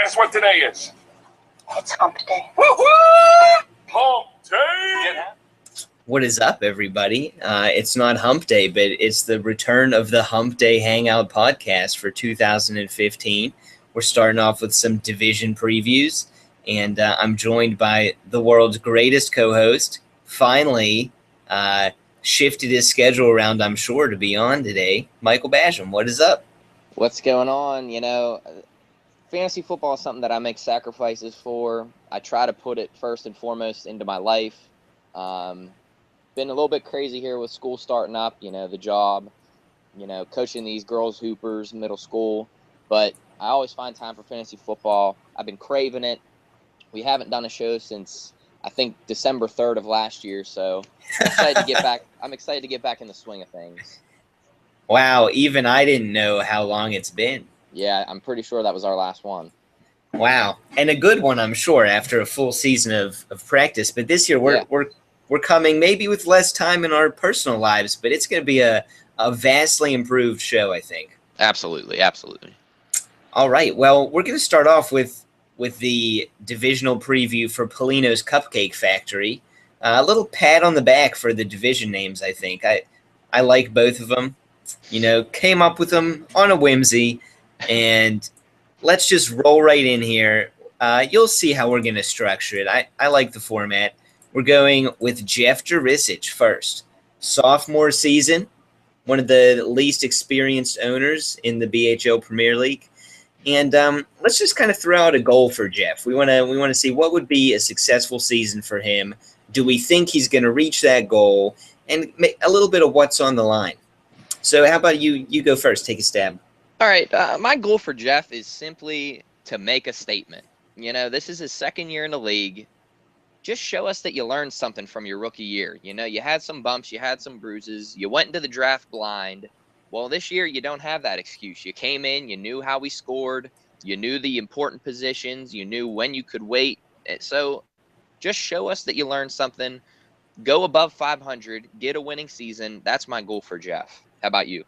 Guess what today is? It's hump day. Woo-hoo! Hump day! Yeah. What is up, everybody? It's not Hump Day, but it's the return of the Hump Day Hangout podcast for 2015. We're starting off with some division previews, and I'm joined by the world's greatest co-host. Finally, shifted his schedule around, I'm sure, to be on today. Michael Basham, what is up? What's going on? You know, fantasy football is something that I make sacrifices for. I try to put it first and foremost into my life. Been a little bit crazy here with school starting up, you know, the job, you know, coaching these girls hoopers, middle school. But I always find time for fantasy football. I've been craving it. We haven't done a show since, I think, December 3rd of last year. So I'm excited to get back. I'm excited to get back in the swing of things. Wow, even I didn't know how long it's been. Yeah, I'm pretty sure that was our last one. Wow, and a good one, I'm sure, after a full season of practice. But this year, we're coming maybe with less time in our personal lives, but it's going to be a vastly improved show, I think. Absolutely. All right, well, we're going to start off with the divisional preview for Polino's Cupcake Factory. A little pat on the back for the division names, I think. I like both of them. You know, came up with them on a whimsy, and let's just roll right in here. You'll see how we're going to structure it. I like the format. We're going with Jeff Jurisic first. Sophomore season, one of the least experienced owners in the BHL Premier League. And let's just kind of throw out a goal for Jeff. We want to see what would be a successful season for him. Do we think he's going to reach that goal? And a little bit of what's on the line. So how about you go first, take a stab. All right, my goal for Jeff is simply to make a statement. You know, this is his second year in the league. Just show us that you learned something from your rookie year. You know, you had some bumps, you had some bruises, you went into the draft blind. Well, this year you don't have that excuse. You came in, you knew how we scored, you knew the important positions, you knew when you could wait. So just show us that you learned something. Go above 500, get a winning season. That's my goal for Jeff. How about you?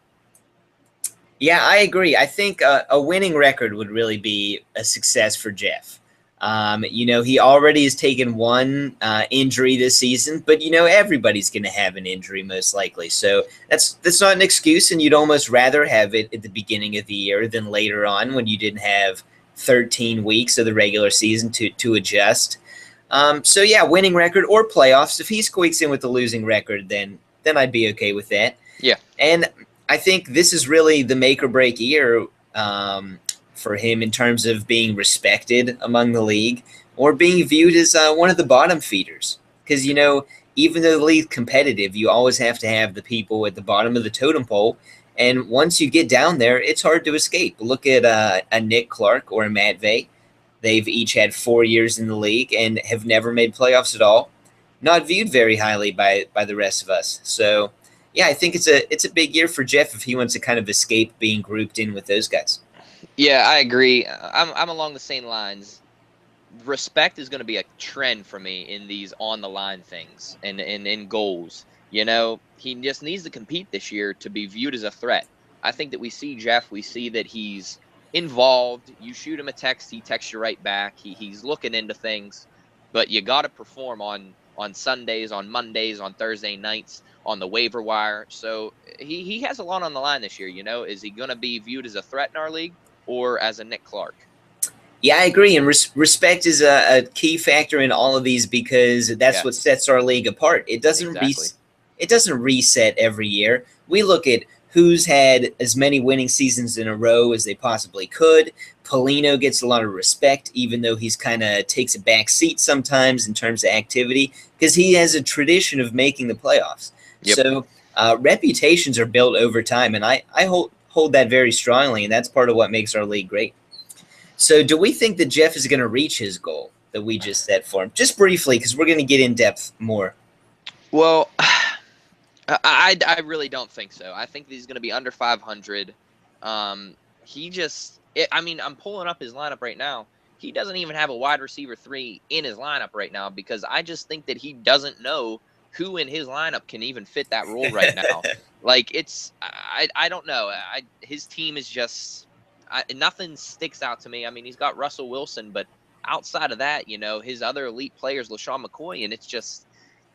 Yeah, I agree. I think a winning record would really be a success for Jeff. You know, he already has taken one injury this season, but, you know, everybody's going to have an injury most likely. So that's not an excuse, and you'd almost rather have it at the beginning of the year than later on when you didn't have 13 weeks of the regular season to adjust. So, yeah, winning record or playoffs. If he squeaks in with the losing record, then I'd be okay with that. Yeah. And I think this is really the make or break year for him in terms of being respected among the league or being viewed as one of the bottom feeders. Because, you know, even though the league's competitive, you always have to have the people at the bottom of the totem pole. And once you get down there, it's hard to escape. Look at a Nick Clark or a Matt Vey. They've each had 4 years in the league and have never made playoffs at all. Not viewed very highly by the rest of us. So, yeah, I think it's a big year for Jeff if he wants to kind of escape being grouped in with those guys. Yeah, I agree. I'm along the same lines. Respect is going to be a trend for me in these on-the-line things and in goals. You know, he just needs to compete this year to be viewed as a threat. I think that we see Jeff, we see that he's involved. You shoot him a text, he texts you right back. He's looking into things. But you got to perform on Sundays, on Mondays, on Thursday nights, on the waiver wire. So he has a lot on the line this year, you know. Is he going to be viewed as a threat in our league or as a Nick Clark? Yeah, I agree. And respect is a key factor in all of these because that's what sets our league apart. It doesn't it doesn't reset every year. We look at who's had as many winning seasons in a row as they possibly could. Polino gets a lot of respect, even though he's kind of takes a back seat sometimes in terms of activity because he has a tradition of making the playoffs. Yep. So reputations are built over time, and I hold that very strongly, and that's part of what makes our league great. So do we think that Jeff is going to reach his goal that we just set for him? Just briefly, because we're going to get in depth more. Well, I really don't think so. I think he's going to be under 500. I'm pulling up his lineup right now. He doesn't even have a wide receiver 3 in his lineup right now because I just think that he doesn't know who in his lineup can even fit that role right now. Like, I don't know. His team is just, nothing sticks out to me. I mean, he's got Russell Wilson, but outside of that, his other elite players, LaShawn McCoy, and it's just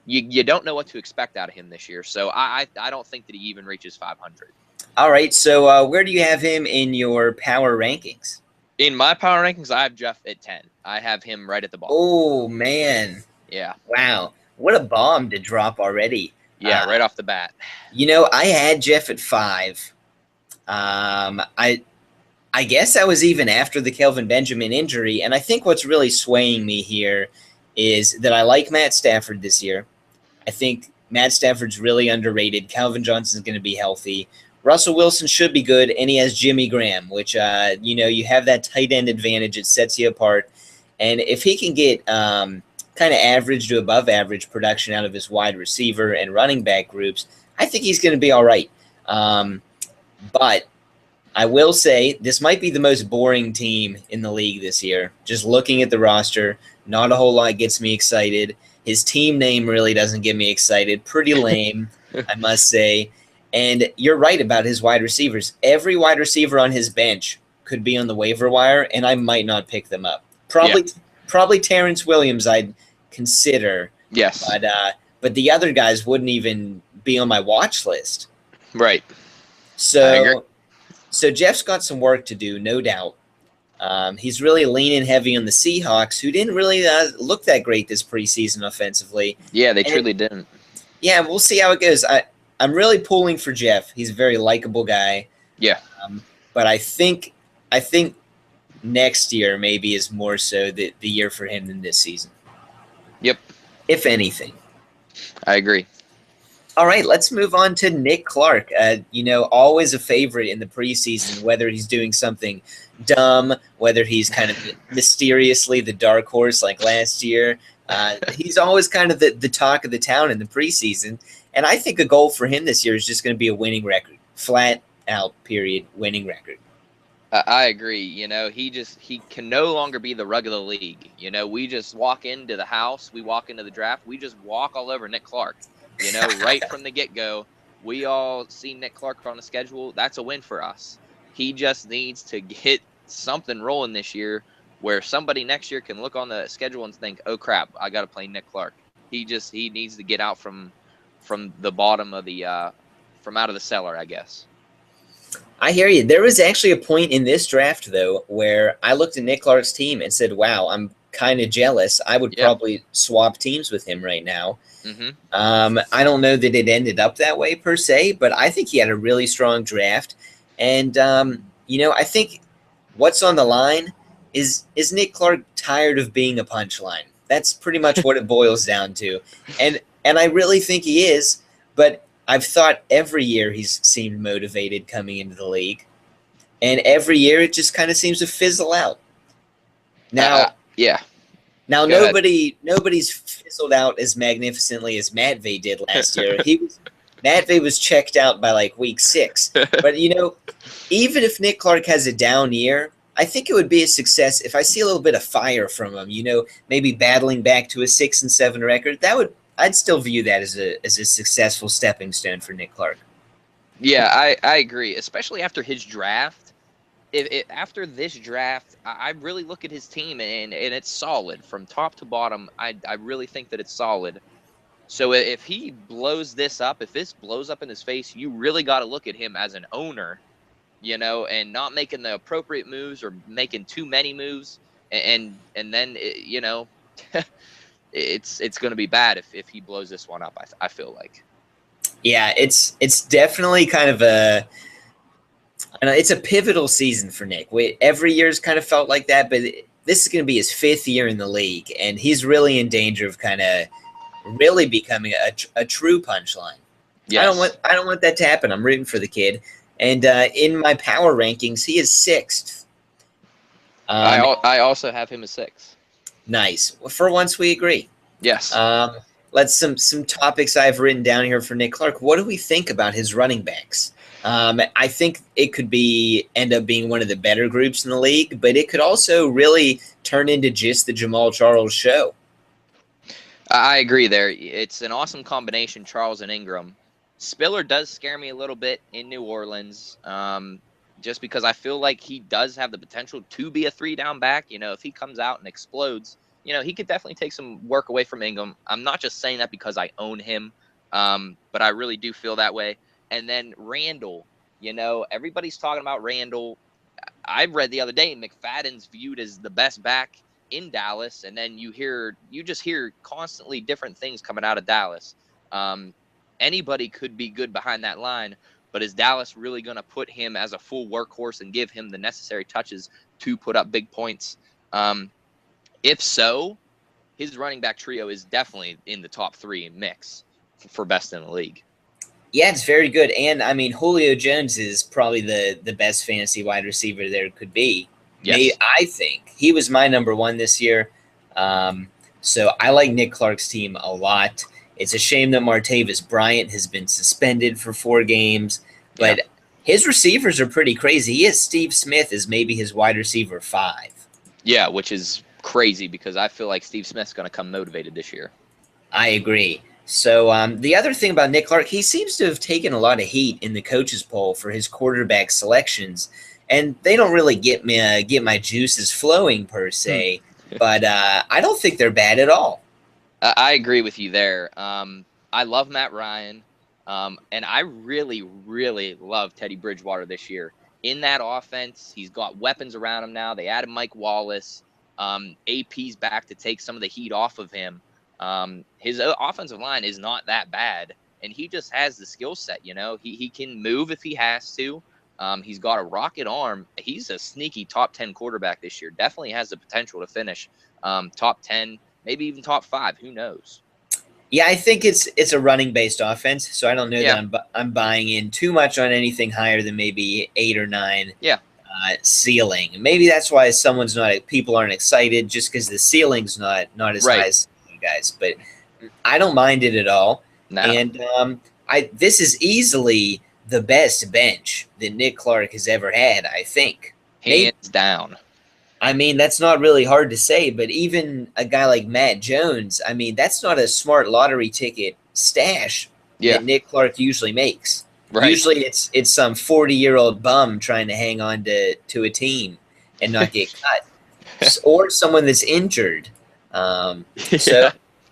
you don't know what to expect out of him this year. So I don't think that he even reaches 500. All right, so where do you have him in your power rankings? In my power rankings, I have Jeff at 10. I have him right at the bottom. Oh, man. Yeah. Wow. What a bomb to drop already. Yeah, right off the bat. I had Jeff at 5. I guess that was even after the Kelvin Benjamin injury, and I think what's really swaying me here is that I like Matt Stafford this year. I think Matt Stafford's really underrated. Calvin Johnson's going to be healthy. Russell Wilson should be good, and he has Jimmy Graham, which, you have that tight end advantage. It sets you apart. And if he can get kind of average to above average production out of his wide receiver and running back groups, I think he's going to be all right. But I will say this might be the most boring team in the league this year. Just looking at the roster, not a whole lot gets me excited. His team name really doesn't get me excited. Pretty lame, I must say. And you're right about his wide receivers. Every wide receiver on his bench could be on the waiver wire, and I might not pick them up. Probably Terrence Williams I'd consider. Yes. But the other guys wouldn't even be on my watch list. Right. So Jeff's got some work to do, no doubt. He's really leaning heavy on the Seahawks, who didn't really look that great this preseason offensively. Yeah, they truly didn't. Yeah, we'll see how it goes. I'm really pulling for Jeff. He's a very likable guy. Yeah. But I think next year maybe is more so the year for him than this season. Yep. If anything. I agree. All right, let's move on to Nick Clark. Always a favorite in the preseason, whether he's doing something dumb, whether he's kind of mysteriously the dark horse like last year. He's always kind of the talk of the town in the preseason. And I think a goal for him this year is just going to be a winning record. Flat out, period, winning record. I agree. He can no longer be the rug of the league. We just walk into the house, we walk into the draft, we just walk all over Nick Clark. Right from the get-go, we all see Nick Clark on the schedule. That's a win for us. He just needs to get something rolling this year where somebody next year can look on the schedule and think, oh, crap, I got to play Nick Clark. He needs to get out from the bottom of from out of the cellar, I guess. I hear you. There was actually a point in this draft, though, where I looked at Nick Clark's team and said, wow, I'm kind of jealous. I would probably swap teams with him right now. Mm-hmm. I don't know that it ended up that way per se, but I think he had a really strong draft. And, I think what's on the line is Nick Clark tired of being a punchline? That's pretty much what it boils down to. And I really think he is, but I've thought every year he's seemed motivated coming into the league. And every year it just kind of seems to fizzle out. Now, Now nobody's fizzled out as magnificently as Matvey did last year. Matvey was checked out by like week 6. But even if Nick Clark has a down year, I think it would be a success if I see a little bit of fire from him. Maybe battling back to a 6-7 record. I'd still view that as a successful stepping stone for Nick Clark. Yeah, I agree, especially after his draft. After this draft, I really look at his team, and it's solid from top to bottom. I really think that it's solid. So if he blows this up, if this blows up in his face, you really got to look at him as an owner, and not making the appropriate moves or making too many moves, and then it's going to be bad if he blows this one up. I feel like. Yeah, it's definitely kind of it's a pivotal season for Nick. Every year's kind of felt like that, but this is going to be his 5th year in the league, and he's really in danger of kind of really becoming a true punchline. Yes. I don't want that to happen. I'm rooting for the kid, and in my power rankings, he is 6th. I also have him as 6th. Nice. Well, for once, we agree. Yes. Let's some topics I've written down here for Nick Clark. What do we think about his running backs? I think it could end up being one of the better groups in the league, but it could also really turn into just the Jamal Charles show. I agree there. It's an awesome combination, Charles and Ingram. Spiller does scare me a little bit in New Orleans. just because I feel like he does have the potential to be a 3-down back. You know, if he comes out and explodes, you know, he could definitely take some work away from Ingram. I'm not just saying that because I own him, but I really do feel that way. And then Randall, you know, everybody's talking about Randall. I read the other day McFadden's viewed as the best back in Dallas, and then you just hear constantly different things coming out of Dallas. Anybody could be good behind that line, but is Dallas really going to put him as a full workhorse and give him the necessary touches to put up big points? If so, his running back trio is definitely in the top 3 mix for best in the league. Yeah, it's very good. And, I mean, Julio Jones is probably the best fantasy wide receiver there could be. Yes. I think. He was my number 1 this year. So I like Nick Clark's team a lot. It's a shame that Martavis Bryant has been suspended for 4 games. But his receivers are pretty crazy. He has Steve Smith as maybe his wide receiver 5. Yeah, which is crazy because I feel like Steve Smith's going to come motivated this year. I agree. So the other thing about Nick Clark, he seems to have taken a lot of heat in the coaches poll for his quarterback selections, and they don't really get my juices flowing per se. But I don't think they're bad at all. I agree with you there. I love Matt Ryan, and I really, really love Teddy Bridgewater this year. In that offense, he's got weapons around him now. They added Mike Wallace. AP's back to take some of the heat off of him. His offensive line is not that bad, and he just has the skill set. You know, he can move if he has to. He's got a rocket arm. He's a sneaky top 10 quarterback this year. Definitely has the potential to finish top 10, maybe even top 5. Who knows? Yeah, I think it's a running based offense, so I don't know that I'm buying in too much on anything higher than maybe 8 or 9. Yeah. Ceiling. Maybe that's why people aren't excited, just because the ceiling's not as high as you guys. But I don't mind it at all. No. And this is easily the best bench that Nick Clark has ever had, I think. Hands down. I mean, that's not really hard to say, but even a guy like Matt Jones, I mean, that's not a smart lottery ticket stash that Nick Clark usually makes. Right. Usually it's some 40-year-old bum trying to hang on to a team and not get cut, or someone that's injured. So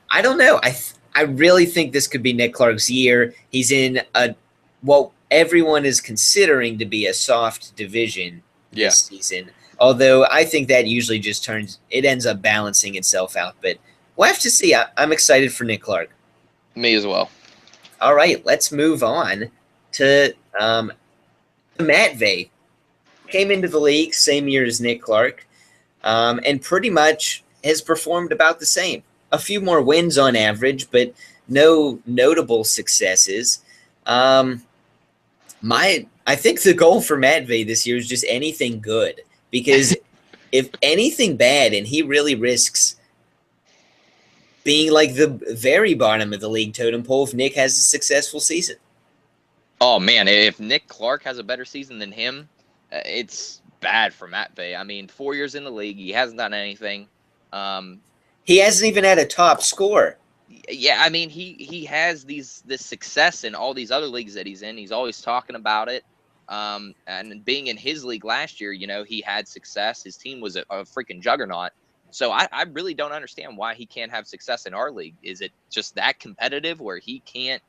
I don't know. I really think this could be Nick Clark's year. He's in what everyone is considering to be a soft division this season. Although I think that usually just ends up balancing itself out. But we'll have to see. I'm excited for Nick Clark. Me as well. All right, let's move on to Matt Vey. Came into the league same year as Nick Clark, and pretty much has performed about the same. A few more wins on average, but no notable successes. I think the goal for Matt Vey this year is just anything good, because if anything bad, and he really risks being like the very bottom of the league totem pole if Nick has a successful season. Oh, man, if Nick Clark has a better season than him, it's bad for Matt Vey. I mean, 4 years in the league, he hasn't done anything. He hasn't even had a top score. Yeah, I mean, he has this success in all these other leagues that he's in. He's always talking about it. And being in his league last year, you know, he had success. His team was a freaking juggernaut. So I really don't understand why he can't have success in our league. Is it just that competitive where he can't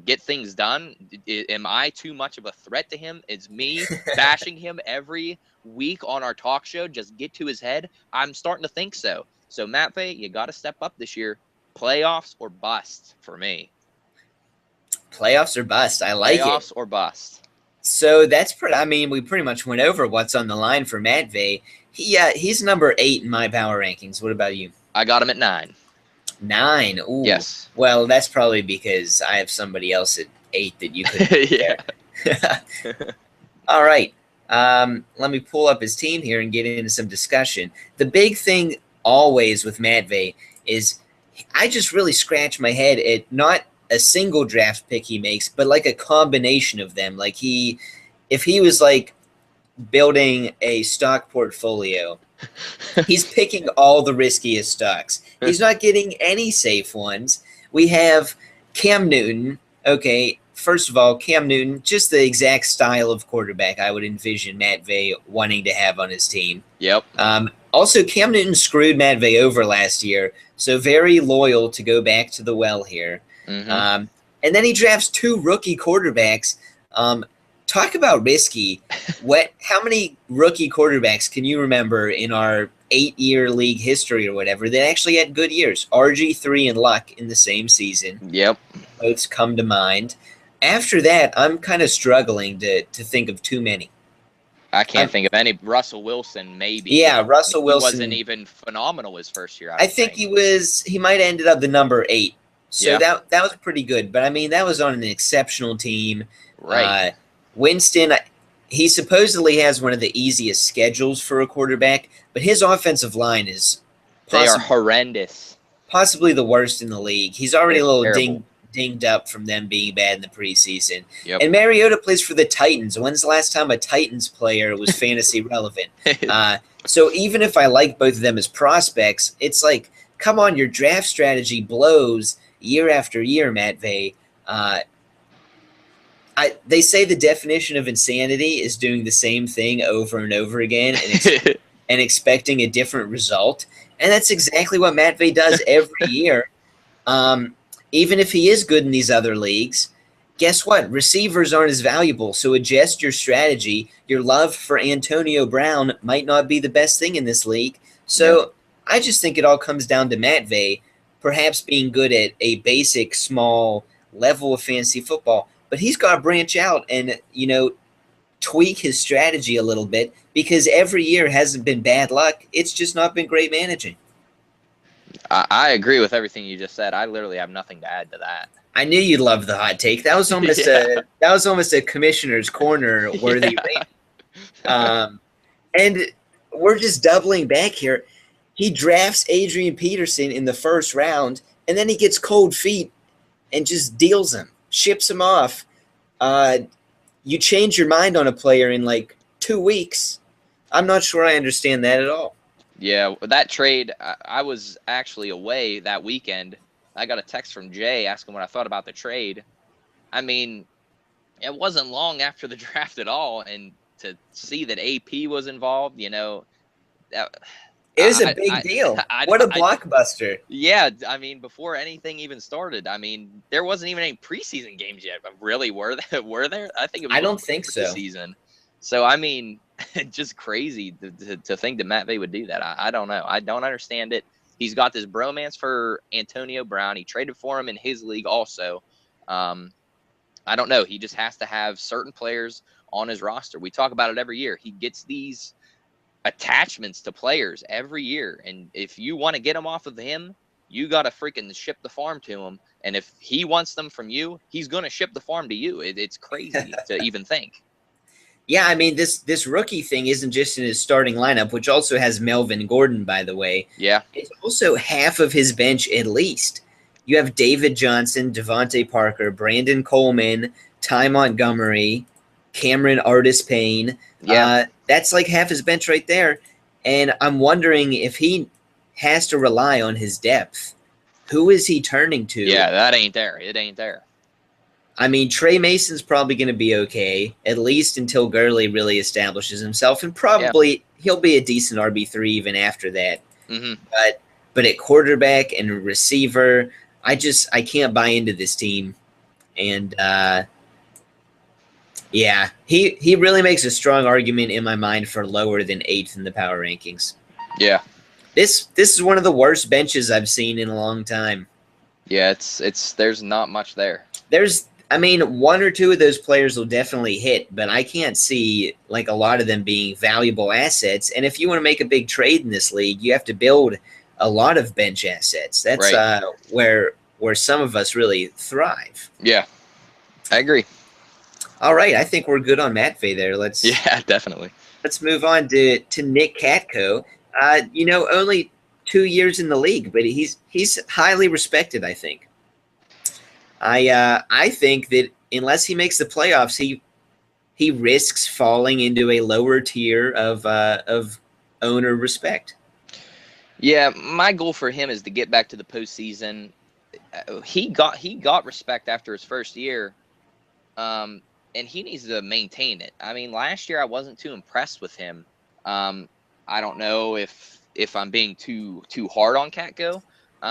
get things done? Am I too much of a threat to him? It's me bashing him every week on our talk show. Just get to his head. I'm starting to think so. So Matt Vey, you got to step up this year. Playoffs or bust for me. Playoffs or bust. I like it. Playoffs or bust. So that's I mean, we pretty much went over what's on the line for Matt Vey. He's number 8 in my power rankings. What about you? I got him at 9. 9. Ooh. Yes. Well, that's probably because I have somebody else at 8 that you could yeah. All right. Let me pull up his team here and get into some discussion. The big thing always with Matt Vey is I just really scratch my head at not a single draft pick he makes, but like a combination of them. Like if he was like building a stock portfolio, he's picking all the riskiest stocks. He's not getting any safe ones. We have Cam Newton, okay, first of all, Cam Newton, just the exact style of quarterback I would envision Matt Vay wanting to have on his team. Yep. Also, Cam Newton screwed Matt Vay over last year, so very loyal to go back to the well here. Mm-hmm. And then he drafts 2 rookie quarterbacks. Talk about risky. How many rookie quarterbacks can you remember in our 8-year league history or whatever that actually had good years? RG3 and Luck in the same season. Yep. Both come to mind. After that, I'm kind of struggling to think of too many. I can't think of any. Russell Wilson, maybe. Yeah, Russell Wilson. He wasn't even phenomenal his first year. I think he was. He might have ended up the number 8. So Yeah. that was pretty good. But I mean, that was on an exceptional team. Right. Winston, he supposedly has one of the easiest schedules for a quarterback, but his offensive line is They are horrendous. possibly the worst in the league. He's already They're a little terrible. dinged up from them being bad in the preseason. Yep. And Mariota plays for the Titans. When's the last time a Titans player was fantasy relevant? So even if I like both of them as prospects, it's like, come on, your draft strategy blows year after year, Matt Vay. They say the definition of insanity is doing the same thing over and over again and expecting a different result. And that's exactly what Matt Vay does every year. Even if he is good in these other leagues, guess what? Receivers aren't as valuable. So adjust your strategy. Your love for Antonio Brown might not be the best thing in this league. So I just think it all comes down to Matt Vay perhaps being good at a basic, small level of fantasy football. But he's got to branch out and, tweak his strategy a little bit because every year hasn't been bad luck. It's just not been great managing. I agree with everything you just said. I literally have nothing to add to that. I knew you'd love the hot take. That was almost a commissioner's corner worthy rate. And we're just doubling back here. He drafts Adrian Peterson in the first round, and then he gets cold feet and just deals him, ships him off. You change your mind on a player in like 2 weeks. I'm not sure I understand that at all. Yeah, that trade, I was actually away that weekend. I got a text from Jay asking what I thought about the trade. I mean, it wasn't long after the draft at all, and to see that AP was involved, it was a big deal. What a blockbuster. Yeah, I mean, before anything even started, I mean, there wasn't even any preseason games yet. But really, were there? I think it was. I don't think so. Season. So I mean, just crazy to think that Matt Vay would do that. I don't know. I don't understand it. He's got this bromance for Antonio Brown. He traded for him in his league also. I don't know. He just has to have certain players on his roster. We talk about it every year. He gets these attachments to players every year, and if you want to get them off of him, you got to freaking ship the farm to him. And if he wants them from you, he's going to ship the farm to you. It's crazy to even think. Yeah, I mean, this rookie thing isn't just in his starting lineup, which also has Melvin Gordon, by the way. Yeah. It's also half of his bench at least. You have David Johnson, Devontae Parker, Brandon Coleman, Ty Montgomery, Cameron Artis-Payne. Yeah. That's like half his bench right there. And I'm wondering if he has to rely on his depth. Who is he turning to? Yeah, that ain't there. It ain't there. I mean, Trey Mason's probably going to be okay, at least until Gurley really establishes himself. And probably he'll be a decent RB3 even after that. Mm-hmm. But at quarterback and receiver, I can't buy into this team. And yeah, he really makes a strong argument in my mind for lower than 8th in the power rankings. Yeah. This is one of the worst benches I've seen in a long time. Yeah, it's there's not much there. I mean, 1 or 2 of those players will definitely hit, but I can't see like a lot of them being valuable assets. And if you want to make a big trade in this league, you have to build a lot of bench assets. That's right. Where some of us really thrive. Yeah, I agree. All right, I think we're good on Matt Vay there. Yeah, definitely. Let's move on to Nick Katko. Only 2 years in the league, but he's highly respected, I think. I think that unless he makes the playoffs, he risks falling into a lower tier of owner respect. Yeah, my goal for him is to get back to the postseason. He got respect after his first year, and he needs to maintain it. I mean, last year I wasn't too impressed with him. I don't know if I'm being too hard on Catco.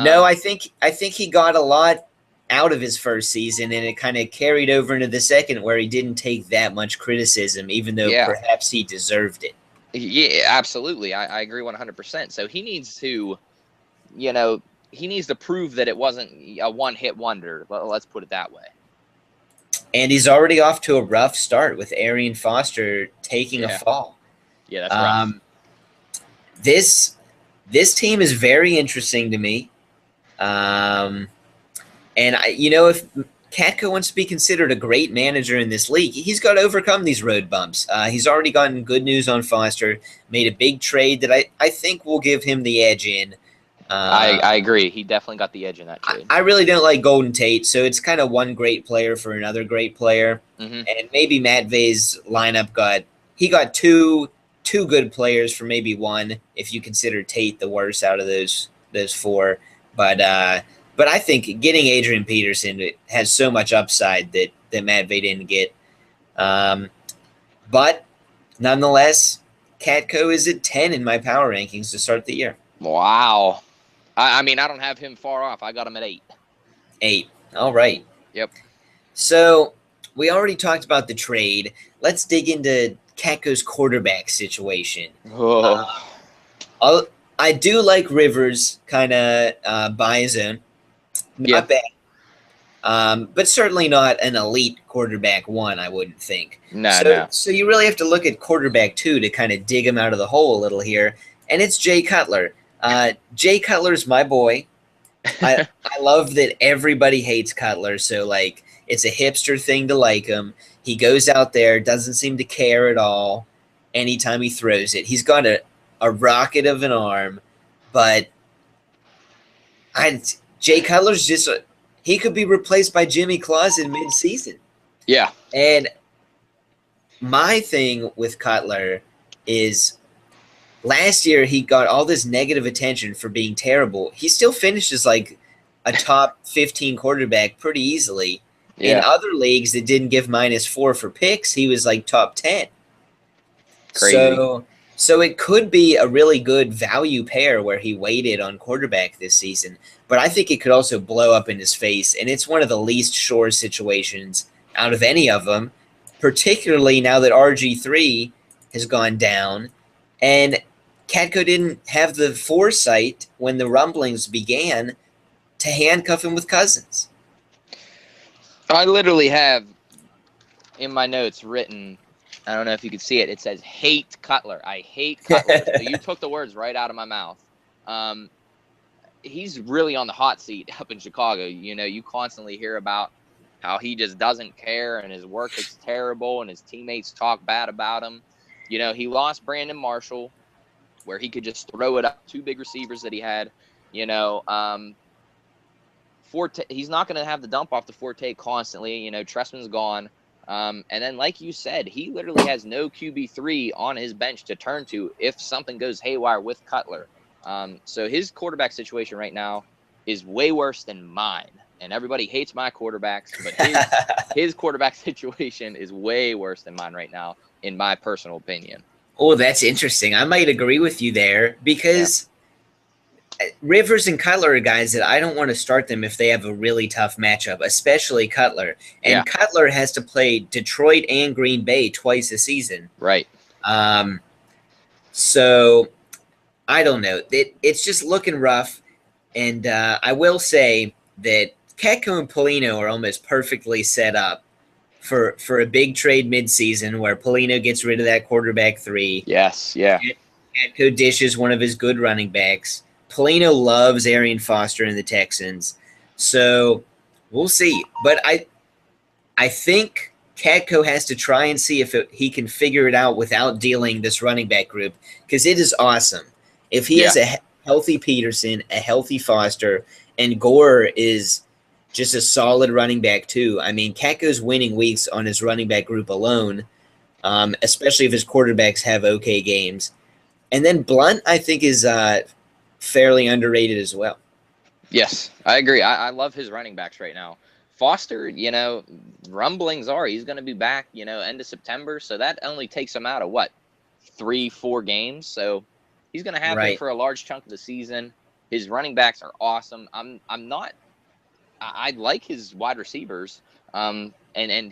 No, I think he got a lot out of his first season, and it kind of carried over into the second, where he didn't take that much criticism, even though Yeah. perhaps he deserved it. Yeah, absolutely. I agree 100%. So he needs to, he needs to prove that it wasn't a one-hit wonder. Let's put it that way. And he's already off to a rough start with Arian Foster taking a fall. Yeah, that's rough. This team is very interesting to me. And if Catco wants to be considered a great manager in this league, he's got to overcome these road bumps. He's already gotten good news on Foster, made a big trade that I think will give him the edge in. I agree. He definitely got the edge in that trade. I really don't like Golden Tate, so it's kind of one great player for another great player. Mm-hmm. And maybe Matt Vey's lineup got two good players for maybe one, if you consider Tate the worst out of those four. But I think getting Adrian Peterson has so much upside that Matt Vey didn't get. But nonetheless, Catco is at 10 in my power rankings to start the year. Wow. I mean, I don't have him far off. I got him at 8. 8. All right. Yep. So we already talked about the trade. Let's dig into Catco's quarterback situation. Oh. I do like Rivers kind of by his own. Not bad. But certainly not an elite quarterback one, I wouldn't think. No. So you really have to look at quarterback 2 to kind of dig him out of the hole a little here. And it's Jay Cutler. Jay Cutler's my boy. I love that everybody hates Cutler. So, like, it's a hipster thing to like him. He goes out there, doesn't seem to care at all anytime he throws it. He's got a rocket of an arm, but Jay Cutler's just he could be replaced by Jimmy Claus in mid-season. Yeah. And my thing with Cutler is last year he got all this negative attention for being terrible. He still finishes like a top 15 quarterback pretty easily. Yeah. In other leagues that didn't give -4 for picks, he was like top 10. Crazy. So it could be a really good value pair where he waited on quarterback this season. But I think it could also blow up in his face, and it's one of the least sure situations out of any of them, particularly now that RG3 has gone down. And Catco didn't have the foresight when the rumblings began to handcuff him with Cousins. I literally have in my notes written, I don't know if you can see it, it says hate Cutler. I hate Cutler. So you took the words right out of my mouth. He's really on the hot seat up in Chicago. You constantly hear about how he just doesn't care and his work is terrible and his teammates talk bad about him. He lost Brandon Marshall, where he could just throw it up, 2 big receivers that he had. Forte, he's not going to have the dump off to Forte constantly. Trestman's gone. And then, like you said, he literally has no QB3 on his bench to turn to if something goes haywire with Cutler. So his quarterback situation right now is way worse than mine. And everybody hates my quarterbacks, but his quarterback situation is way worse than mine right now, in my personal opinion. Oh, that's interesting. I might agree with you there because Rivers and Cutler are guys that I don't want to start them if they have a really tough matchup, especially Cutler. And Cutler has to play Detroit and Green Bay twice a season. Right. So I don't know. It's just looking rough. And I will say that Catco and Polino are almost perfectly set up for a big trade midseason where Polino gets rid of that quarterback 3. Yes, yeah. Catco dishes one of his good running backs. Polino loves Arian Foster and the Texans. So we'll see. But I think Catco has to try and see if he can figure it out without dealing this running back group, because it is awesome. If he has a healthy Peterson, a healthy Foster, and Gore is just a solid running back too. I mean, Catco's winning weeks on his running back group alone, especially if his quarterbacks have okay games. And then Blunt, I think, is fairly underrated as well. Yes, I agree. I love his running backs right now. Foster, rumblings are he's going to be back, end of September. So that only takes him out of what, 3-4 games. So he's going to have him Right. for a large chunk of the season. His running backs are awesome. I like his wide receivers. And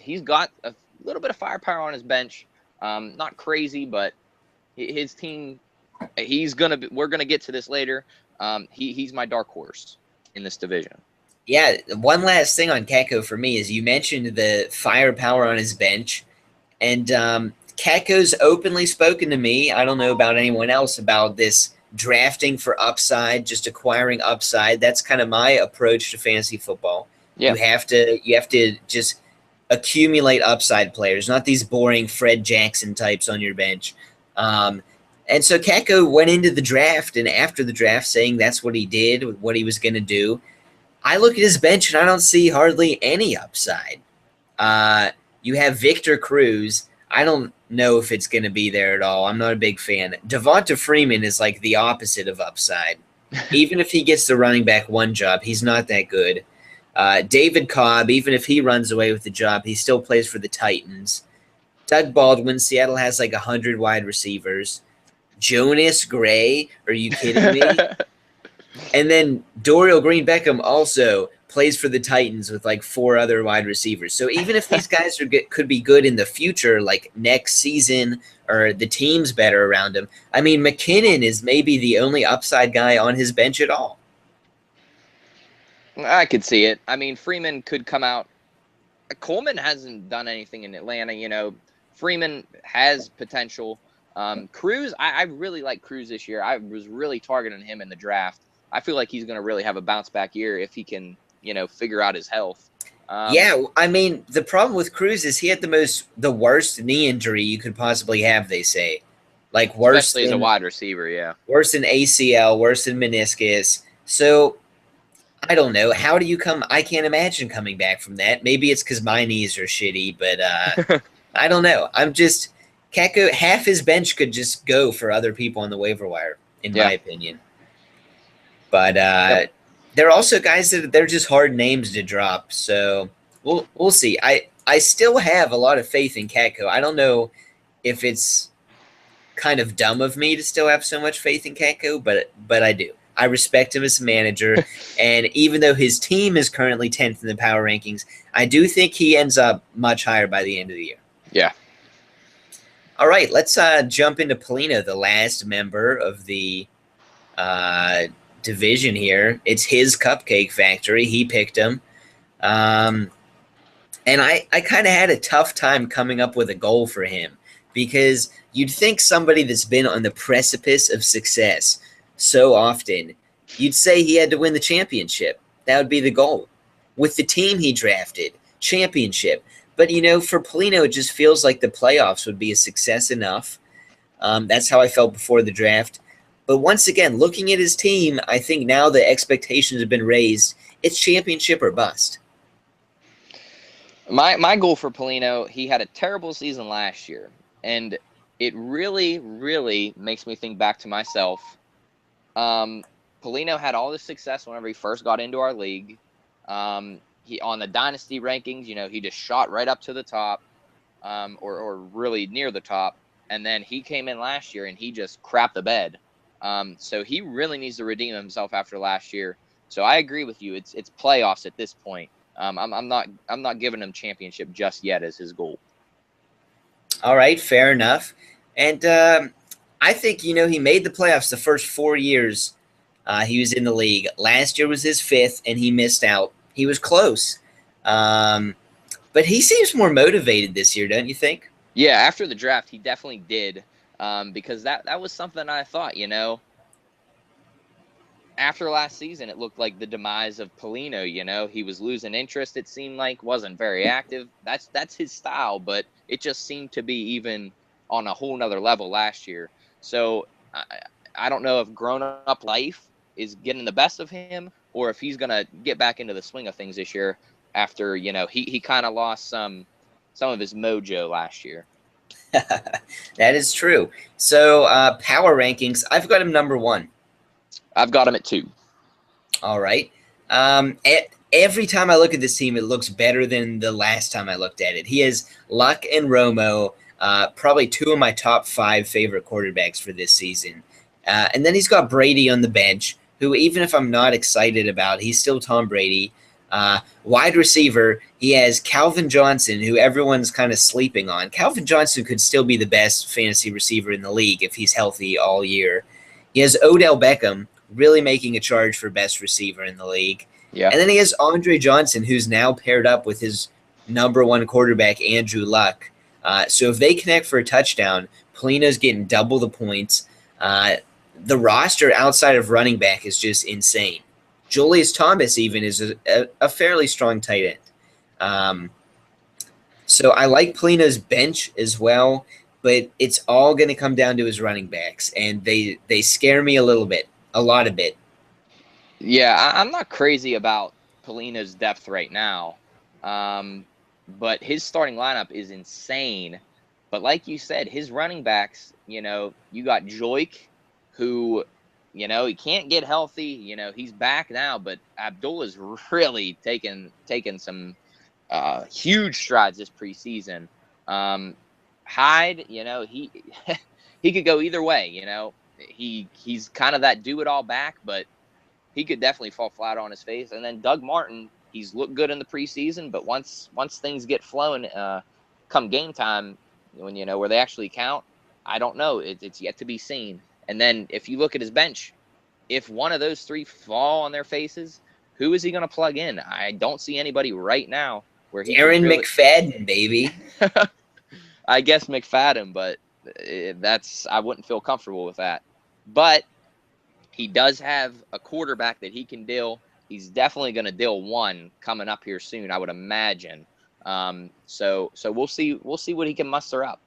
he's got a little bit of firepower on his bench. Not crazy, but his team, we're going to get to this later. He's my dark horse in this division. Yeah, one last thing on Kako for me is you mentioned the firepower on his bench, and Kako's openly spoken to me. I don't know about anyone else about this drafting for upside, just acquiring upside. That's kind of my approach to fantasy football. Yeah. You have to just accumulate upside players, not these boring Fred Jackson types on your bench. And so Kako went into the draft, and after the draft, saying that's what he did, what he was going to do. I look at his bench and I don't see hardly any upside. You have Victor Cruz. I don't know if it's going to be there at all. I'm not a big fan. Devonta Freeman is like the opposite of upside. Even if he gets the running back one job, he's not that good. David Cobb, even if he runs away with the job, he still plays for the Titans. Doug Baldwin, Seattle has like 100 wide receivers. Jonas Gray, are you kidding me? And then Dorial Green Beckham also plays for the Titans with like 4 other wide receivers. So even if these guys could be good in the future, like next season, or the team's better around him, I mean, McKinnon is maybe the only upside guy on his bench at all. I could see it. I mean, Freeman could come out. Coleman hasn't done anything in Atlanta. Freeman has potential. Cruz, I really like Cruz this year. I was really targeting him in the draft. I feel like he's going to really have a bounce back year if he can, figure out his health. Yeah, I mean, the problem with Cruz is he had the worst knee injury you could possibly have, they say. Like worse especially as a wide receiver, yeah. Worse than ACL, worse than meniscus. So I don't know. How do you come? I can't imagine coming back from that. Maybe it's because my knees are shitty, but I don't know. Kako, half his bench could just go for other people on the waiver wire, in my opinion. But there are also guys that they're just hard names to drop. So we'll see. I still have a lot of faith in Kako. I don't know if it's kind of dumb of me to still have so much faith in Kako, but I do. I respect him as a manager, and even though his team is currently 10th in the power rankings, I do think he ends up much higher by the end of the year. Yeah. All right, let's jump into Polino, the last member of the division here. It's his Cupcake Factory. He picked him. And I kind of had a tough time coming up with a goal for him, because you'd think somebody that's been on the precipice of success so often, you'd say he had to win the championship. That would be the goal. With the team he drafted, championship. But, for Polino, it just feels like the playoffs would be a success enough. That's how I felt before the draft. But once again, looking at his team, I think now the expectations have been raised. It's championship or bust. My goal for Polino, he had a terrible season last year. And it really, really makes me think back to myself. Polino had all this success whenever he first got into our league. He on the dynasty rankings, he just shot right up to the top, or really near the top. And then he came in last year and he just crapped the bed. So he really needs to redeem himself after last year. So I agree with you. It's playoffs at this point. I'm not giving him championship just yet as his goal. All right, fair enough. And I think, he made the playoffs the first 4 years he was in the league. Last year was his 5th, and he missed out. He was close. But he seems more motivated this year, don't you think? Yeah, after the draft, he definitely did. Because that was something I thought, after last season, it looked like the demise of Polino. He was losing interest, it seemed like, wasn't very active. That's his style, but it just seemed to be even on a whole nother level last year. So I don't know if grown-up life is getting the best of him, or if he's going to get back into the swing of things this year after, he kind of lost some of his mojo last year. That is true. So power rankings, I've got him number 1. I've got him at 2. All right. every time I look at this team, it looks better than the last time I looked at it. He has Luck and Romo, probably two of my top 5 favorite quarterbacks for this season. And then he's got Brady on the bench, who even if I'm not excited about, he's still Tom Brady. Wide receiver, he has Calvin Johnson, who everyone's kind of sleeping on. Calvin Johnson could still be the best fantasy receiver in the league if he's healthy all year. He has Odell Beckham, really making a charge for best receiver in the league. Yeah. And then he has Andre Johnson, who's now paired up with his number 1 quarterback, Andrew Luck. So if they connect for a touchdown, Polino's getting double the points. The roster outside of running back is just insane. Julius Thomas even is a fairly strong tight end. So I like Polino's bench as well, but it's all going to come down to his running backs, and they scare me a lot of bit. Yeah, I'm not crazy about Polino's depth right now, but his starting lineup is insane. But like you said, his running backs, you got Joik, who, he can't get healthy. He's back now, but Abdullah's really taken some huge strides this preseason. Hyde, he he could go either way. He's kind of that do-it-all back, but he could definitely fall flat on his face. And then Doug Martin, he's looked good in the preseason, but once things get flowing, come game time, when where they actually count, I don't know. It's yet to be seen. And then if you look at his bench, if one of those 3 fall on their faces, who is he going to plug in? I don't see anybody right now where he. Aaron McFadden, baby. I guess McFadden, but I wouldn't feel comfortable with that. But he does have a quarterback that he can deal. He's definitely going to deal one coming up here soon, I would imagine. So we'll see what he can muster up.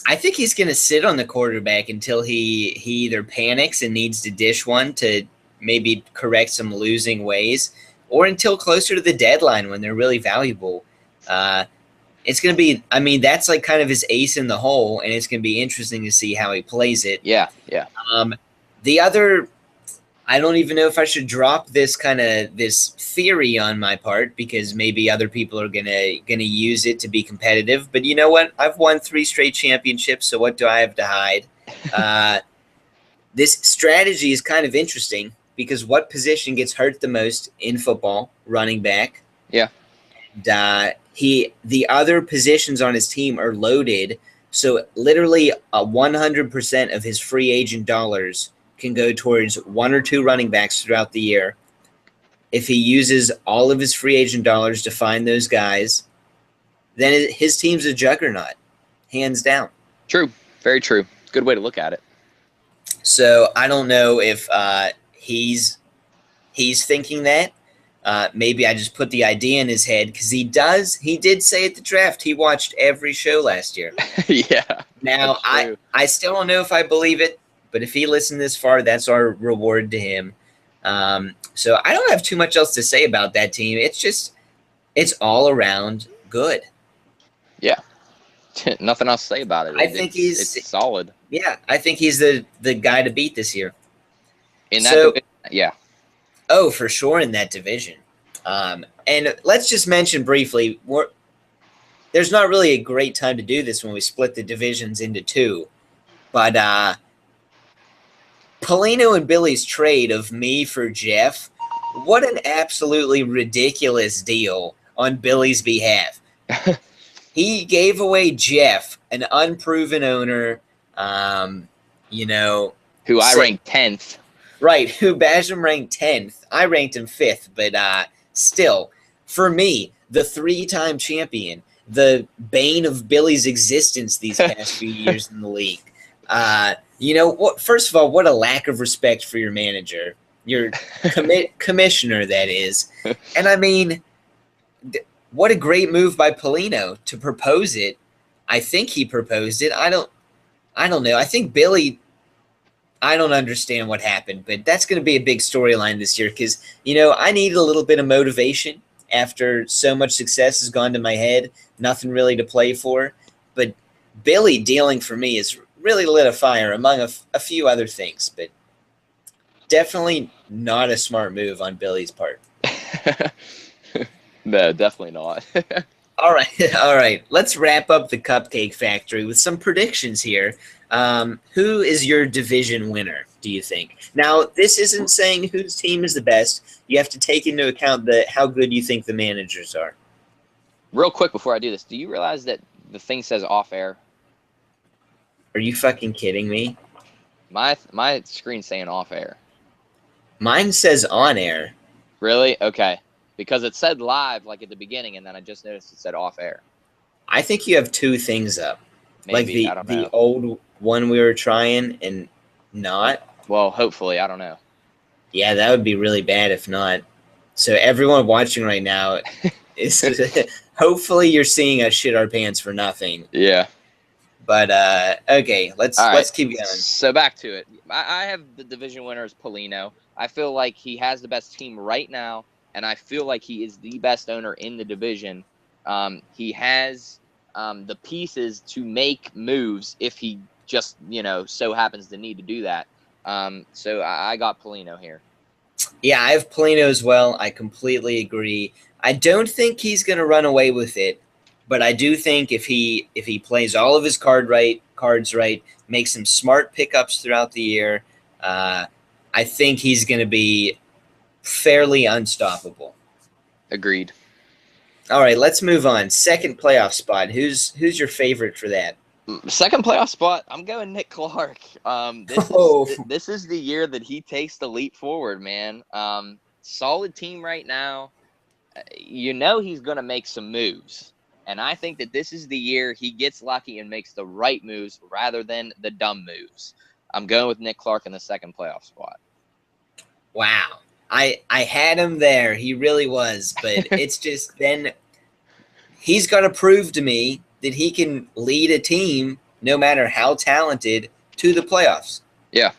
I think he's going to sit on the quarterback until he either panics and needs to dish one to maybe correct some losing ways, or until closer to the deadline when they're really valuable. It's going to be, that's like kind of his ace in the hole, and it's going to be interesting to see how he plays it. Yeah. The other, I don't even know if I should drop this theory on my part, because maybe other people are gonna use it to be competitive. But you know what? I've won 3 straight championships, so what do I have to hide? This strategy is kind of interesting because what position gets hurt the most in football? Running back. Yeah. And, the other positions on his team are loaded, so literally 100% of his free agent dollars can go towards 1 or 2 running backs throughout the year. If he uses all of his free agent dollars to find those guys, then his team's a juggernaut, hands down. True. Very true. Good way to look at it. So I don't know if he's thinking that. Maybe I just put the idea in his head, because he did say at the draft he watched every show last year. Yeah. Now, I still don't know if I believe it, but if he listened this far, that's our reward to him. So I don't have too much else to say about that team. It's all around good. Yeah. Nothing else to say about it. I think it's solid. Yeah, I think he's the guy to beat this year. In that division, yeah. Oh, for sure in that division. And let's just mention briefly, there's not really a great time to do this when we split the divisions into 2. But Polino and Billy's trade of me for Jeff, what an absolutely ridiculous deal on Billy's behalf. He gave away Jeff, an unproven owner, who I ranked 10th. Right, who Basham ranked 10th. I ranked him 5th, but still, for me, the 3-time champion, the bane of Billy's existence these past few years in the league. First of all, what a lack of respect for your manager, your commissioner, that is. And what a great move by Polino to propose it. I think he proposed it. I don't know. I think Billy, I don't understand what happened, but that's going to be a big storyline this year because, I needed a little bit of motivation after so much success has gone to my head, nothing really to play for. But Billy dealing for me has really lit a fire among a few other things, but definitely not a smart move on Billy's part. No, definitely not. All right, all right. Let's wrap up the Cupcake Factory with some predictions here. Who is your division winner, do you think? Now, this isn't saying whose team is the best. You have to take into account how good you think the managers are. Real quick before I do this, do you realize that the thing says off air? Are you fucking kidding me? My screen's saying off air. Mine says on air. Really? Okay. Because it said live like at the beginning, and then I just noticed it said off air. I think you have two things up. Maybe. Like I don't the know. old one we were trying and not. Well, hopefully. I don't know. Yeah, that would be really bad if not. So everyone watching right now is hopefully you're seeing us shit our pants for nothing. Yeah. But okay, All let's right. keep going. So back to it. I have the division winner as Polino. I feel like he has the best team right now, and I feel like he is the best owner in the division. He has the pieces to make moves if he just, so happens to need to do that. So I got Polino here. Yeah, I have Polino as well. I completely agree. I don't think he's going to run away with it, but I do think if he plays all of his cards right, makes some smart pickups throughout the year, I think he's going to be fairly unstoppable. Agreed. All right, let's move on. Second playoff spot. Who's your favorite for that? Second playoff spot, I'm going Nick Clark. This is the year that he takes the leap forward, man. Solid team right now. He's going to make some moves. And I think that this is the year he gets lucky and makes the right moves rather than the dumb moves. I'm going with Nick Clark in the second playoff spot. Wow. I had him there. He really was. But it's just then he's got to prove to me that he can lead a team, no matter how talented, to the playoffs. Yeah.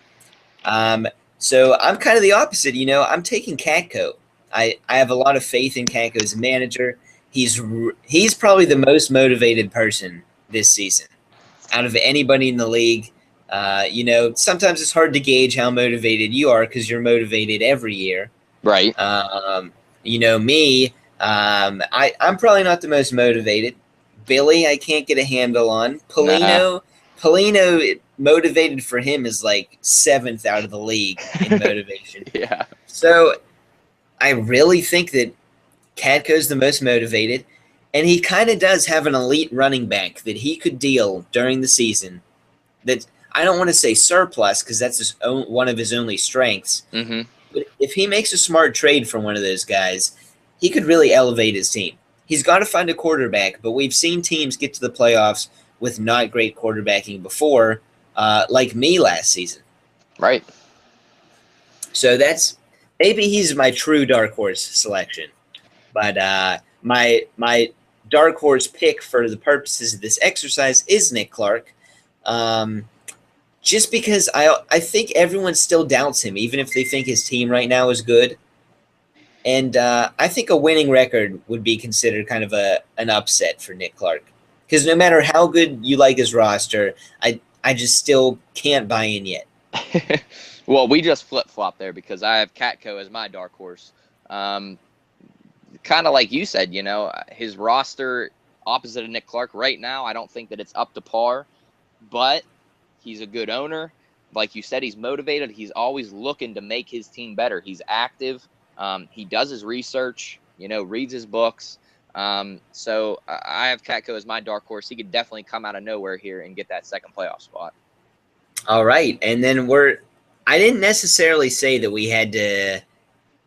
So I'm kind of the opposite. I'm taking Catco. I have a lot of faith in Catco as a manager. He's probably the most motivated person this season out of anybody in the league. Sometimes it's hard to gauge how motivated you are because you're motivated every year. Right. Me, I'm probably not the most motivated. Billy, I can't get a handle on. Polino, motivated for him is like 7th out of the league in motivation. Yeah. So I really think that Catco's the most motivated, and he kind of does have an elite running back that he could deal during the season. That I don't want to say surplus because that's one of his only strengths. Mm-hmm. But if he makes a smart trade for one of those guys, he could really elevate his team. He's got to find a quarterback, but we've seen teams get to the playoffs with not great quarterbacking before, like me last season. Right. So maybe he's my true dark horse selection. But my dark horse pick for the purposes of this exercise is Nick Clark. Just because I think everyone still doubts him, even if they think his team right now is good. And I think a winning record would be considered kind of an upset for Nick Clark. Because no matter how good you like his roster, I just still can't buy in yet. Well, we just flip-flop there because I have Catco as my dark horse. Kind of like you said, his roster opposite of Nick Clark right now, I don't think that it's up to par. But he's a good owner. Like you said, he's motivated. He's always looking to make his team better. He's active. He does his research, reads his books. So I have Catco as my dark horse. He could definitely come out of nowhere here and get that second playoff spot. All right. And then I didn't necessarily say that we had to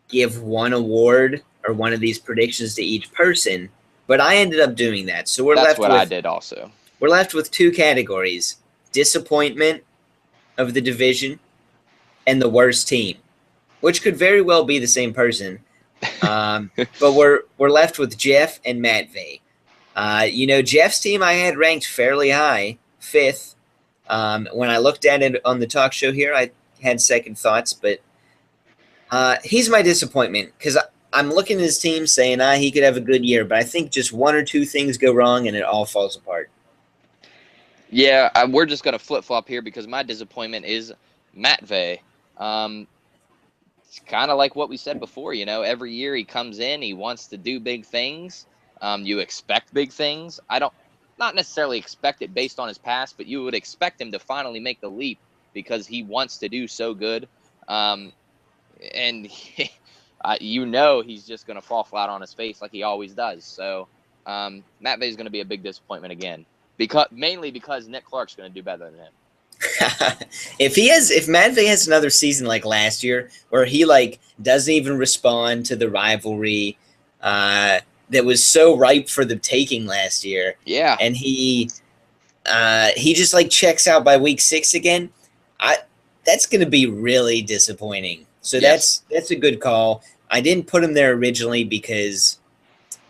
give one award or one of these predictions to each person, but I ended up doing that. So I did also. We're left with two categories: disappointment of the division and the worst team, which could very well be the same person. But we're left with Jeff and Matt Vey. Jeff's team I had ranked fairly high, 5th. When I looked at it on the talk show here, I had second thoughts, but he's my disappointment because I'm looking at his team saying, he could have a good year, but I think just one or two things go wrong and it all falls apart. Yeah, we're just going to flip-flop here because my disappointment is Matt Vey. it's kind of like what we said before. Every year he comes in, he wants to do big things. You expect big things. I don't, not necessarily expect it based on his past, but you would expect him to finally make the leap because he wants to do so good. And he's just going to fall flat on his face like he always does. So Matt Vay is going to be a big disappointment again, mainly because Nick Clark's going to do better than him. If Matt Vay has another season like last year where he doesn't even respond to the rivalry that was so ripe for the taking last year, yeah, and he just checks out by week 6 again, that's going to be really disappointing. So yes. that's a good call. I didn't put him there originally because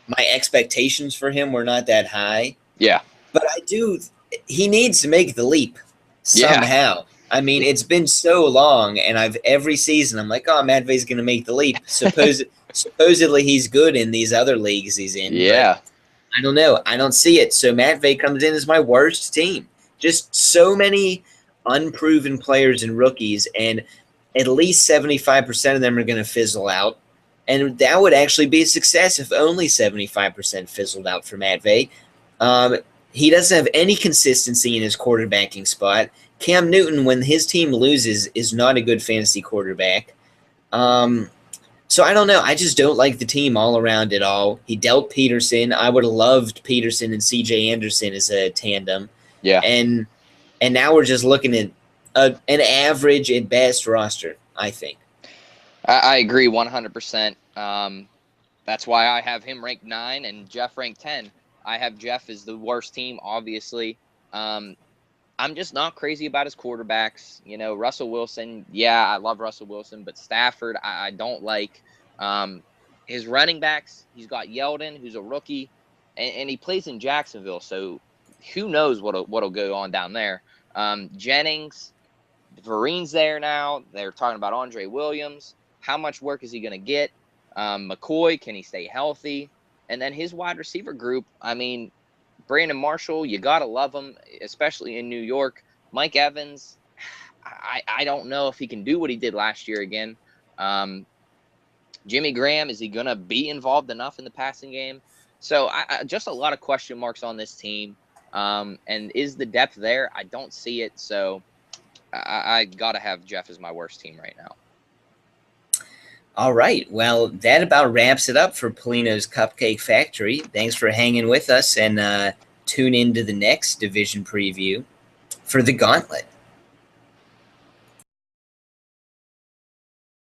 my expectations for him were not that high. Yeah, but he needs to make the leap somehow. Yeah. I mean, it's been so long, and every season I'm like, oh, Matt Vay's going to make the leap. Supposedly he's good in these other leagues he's in. Yeah. But I don't know. I don't see it. So Matt Vay comes in as my worst team. Just so many unproven players and rookies, and at least 75% of them are going to fizzle out. And that would actually be a success if only 75% fizzled out for Matt Vay. He doesn't have any consistency in his quarterbacking spot. Cam Newton, when his team loses, is not a good fantasy quarterback. So I don't know. I just don't like the team all around at all. He dealt Peterson. I would have loved Peterson and C.J. Anderson as a tandem. Yeah. And now we're just looking at an average at best roster, I think. I agree 100%. That's why I have him ranked 9 and Jeff ranked 10. I have Jeff as the worst team, obviously. I'm just not crazy about his quarterbacks. Russell Wilson, yeah, I love Russell Wilson, but Stafford, I don't like. His running backs, he's got Yeldon, who's a rookie, and he plays in Jacksonville, so who knows what'll go on down there. Jennings, Vereen's there now. They're talking about Andre Williams. How much work is he going to get? McCoy, can he stay healthy? And then his wide receiver group, I mean, Brandon Marshall, you got to love him, especially in New York. Mike Evans, I don't know if he can do what he did last year again. Jimmy Graham, is he going to be involved enough in the passing game? So just a lot of question marks on this team. And is the depth there? I don't see it. So I got to have Jeff as my worst team right now. All right. Well, that about wraps it up for Polino's Cupcake Factory. Thanks for hanging with us, and tune into the next division preview for the Gauntlet.